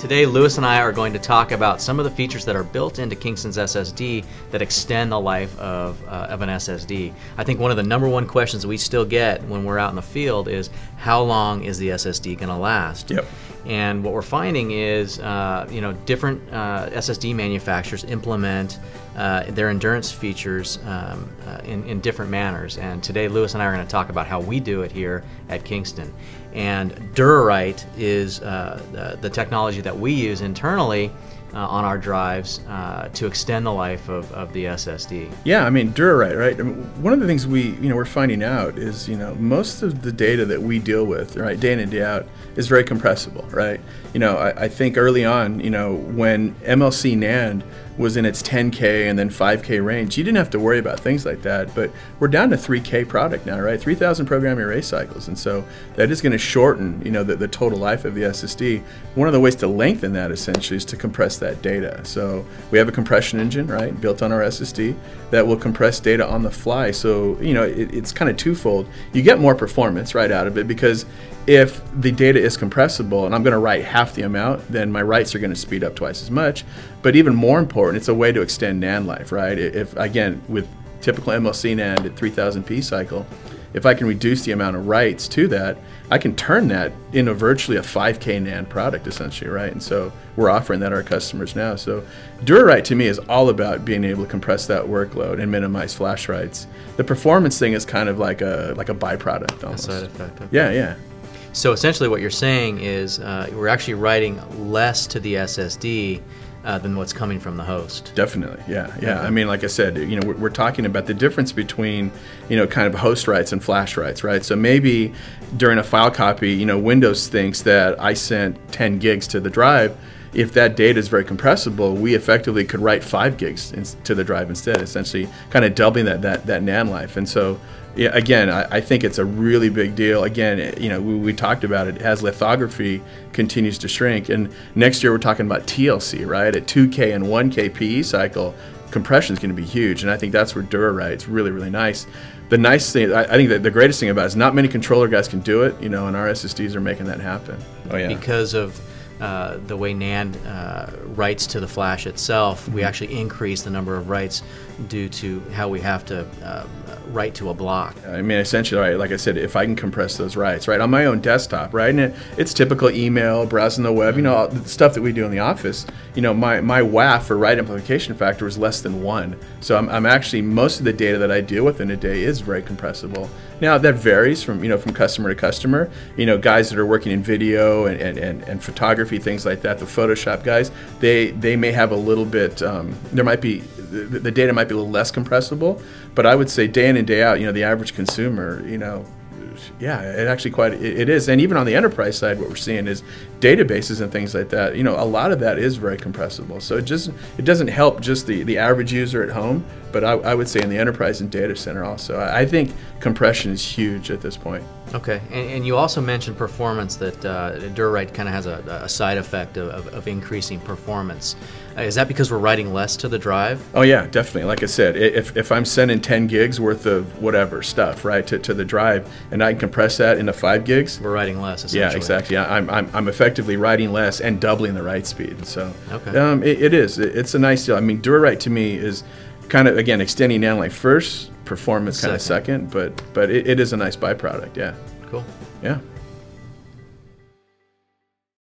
Today, Lewis and I are going to talk about some of the features that are built into Kingston's SSD that extend the life of an SSD. I think one of the #1 questions we still get when we're out in the field is, how long is the SSD going to last? Yep. And what we're finding is, different SSD manufacturers implement their endurance features in different manners. And today, Lewis and I are going to talk about how we do it here at Kingston. And Durawrite is the technology that we use internally on our drives to extend the life of the SSD. Yeah, I mean, Durawrite, right? I mean, one of the things we're finding out is, most of the data that we deal with, right, day in and day out, is very compressible, right? I think early on, when MLC NAND was in its 10K and then 5K range, you didn't have to worry about things like that. But we're down to 3K product now, right? 3,000 programming array cycles, and so that is going to shorten, the total life of the SSD. One of the ways to lengthen that essentially is to compress that data. So we have a compression engine, right, built on our SSD that will compress data on the fly. So it's kind of twofold. You get more performance right out of it, because if the data is compressible and I'm going to write half the amount, then my writes are going to speed up twice as much. But even more important, it's a way to extend NAND life, right? If again, with typical MLC NAND at 3000p cycle, if I can reduce the amount of writes to that, I can turn that into virtually a 5K NAND product essentially, right? And so we're offering that to our customers now. So Durawrite to me is all about being able to compress that workload and minimize flash writes. The performance thing is kind of like a byproduct almost. A side effect. Okay. Yeah. So essentially what you're saying is we're actually writing less to the SSD than what's coming from the host. Definitely, yeah. Okay. I mean, like I said, we're talking about the difference between, kind of host writes and flash writes, right? So maybe during a file copy, Windows thinks that I sent 10 gigs to the drive. If that data is very compressible, we effectively could write 5 gigs to the drive instead, essentially kind of doubling that NAND life. And so, yeah, again, I think it's a really big deal. Again, we talked about it as lithography continues to shrink, and next year we're talking about TLC, right? At 2K and 1K PE cycle, compression is going to be huge, and I think that's where Durawrite's really, really nice. The nice thing, I think that the greatest thing about it is not many controller guys can do it, and our SSDs are making that happen. Oh yeah. Because of the way NAND writes to the flash itself, we actually increase the number of writes due to how we have to write to a block. I mean, essentially, right, like I said, if I can compress those writes, right, on my own desktop, right, and it's typical email, browsing the web, the stuff that we do in the office, my WAF for write amplification factor is less than 1. So I'm actually, most of the data that I deal with in a day is very compressible. Now, that varies from, from customer to customer. Guys that are working in video and photography, things like that, the Photoshop guys, they may have a little bit, there might be, the data might be a little less compressible, but I would say day in and day out, the average consumer, yeah, it actually it is. And even on the enterprise side, what we're seeing is databases and things like that, a lot of that is very compressible. So it doesn't help just the average user at home, but I would say in the enterprise and data center also. I think compression is huge at this point. Okay, and you also mentioned performance, that Durawrite kind of has a side effect of increasing performance. Is that because we're writing less to the drive? Oh yeah, definitely. Like I said, if I'm sending 10 gigs worth of whatever stuff, right, to the drive, and I can compress that into 5 gigs, we're writing less, essentially. Yeah, exactly. Yeah, I'm effectively writing less and doubling the write speed. So okay. It's a nice deal. I mean, Durawrite to me is kind of, again, extending NAND life first, performance kind of second, but it is a nice byproduct. Yeah. Cool. Yeah.